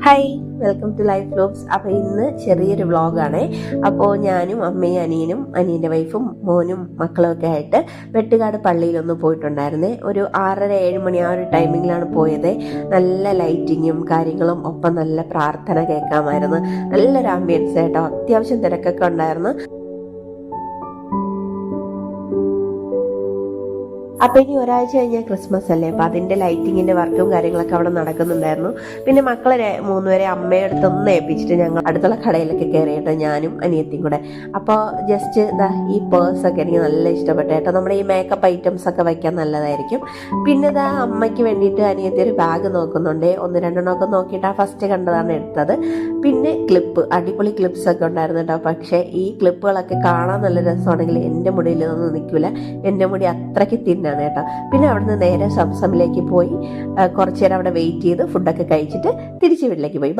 Hi, welcome to life vlogs. അപ്പോൾ ഇന്ന് ചെറിയൊരു വ്ളോഗാണ്. അപ്പോൾ ഞാനും അമ്മയും അനിയനും അനിയൻ്റെ വൈഫും മോനും മക്കളും ഒക്കെ ആയിട്ട് വെട്ടുകാട് പള്ളിയിലൊന്ന് പോയിട്ടുണ്ടായിരുന്നേ. ഒരു 6:30-7 മണി ആ ഒരു ടൈമിങ്ങിലാണ് പോയത്. നല്ല ലൈറ്റിങ്ങും കാര്യങ്ങളും ഒപ്പം നല്ല പ്രാർത്ഥന കേൾക്കാമായിരുന്നു. നല്ലൊരു ആംബിയൻസ് കേട്ടോ. അത്യാവശ്യം തിരക്കൊക്കെ ഉണ്ടായിരുന്നു. അപ്പൊ ഇനി ഒരാഴ്ച കഴിഞ്ഞാൽ ക്രിസ്മസ് അല്ലേ, അപ്പൊ അതിന്റെ ലൈറ്റിങ്ങിന്റെ വർക്കും കാര്യങ്ങളൊക്കെ അവിടെ നടക്കുന്നുണ്ടായിരുന്നു. പിന്നെ മക്കളെ 3 അമ്മയുടെ അടുത്തൊന്ന് ഏൽപ്പിച്ചിട്ട് ഞങ്ങൾ അടുത്തുള്ള കടയിലൊക്കെ കയറിയിട്ട് ഞാനും അനിയത്തിയും കൂടെ. അപ്പോൾ ജസ്റ്റ് ഈ പേഴ്സൊക്കെ എനിക്ക് നല്ല ഇഷ്ടപ്പെട്ടു കേട്ടോ. നമ്മുടെ ഈ മേക്കപ്പ് ഐറ്റംസ് ഒക്കെ വയ്ക്കാൻ നല്ലതായിരിക്കും. പിന്നെ അമ്മയ്ക്ക് വേണ്ടിയിട്ട് അനിയത്തി ഒരു ബാഗ് നോക്കുന്നുണ്ട്. 1-2 ഒക്കെ നോക്കിയിട്ട് ആ ഫസ്റ്റ് കണ്ടതാണ് എടുത്തത്. പിന്നെ അടിപൊളി ക്ലിപ്സ് ഒക്കെ ഉണ്ടായിരുന്നു കേട്ടോ. പക്ഷേ ഈ ക്ലിപ്പുകളൊക്കെ കാണാൻ നല്ല രസമാണെങ്കിൽ എൻ്റെ മുടിയിലൊന്നും നിൽക്കില്ല. എൻ്റെ മുടി അത്രയ്ക്ക് തിന്നാണ് കേട്ടോ. പിന്നെ അവിടുന്ന് നേരെ സംസമിലേക്ക് പോയി കുറച്ചു നേരം അവിടെ വെയിറ്റ് ചെയ്ത് ഫുഡൊക്കെ കഴിച്ചിട്ട് തിരിച്ച് വീട്ടിലേക്ക് പോയി.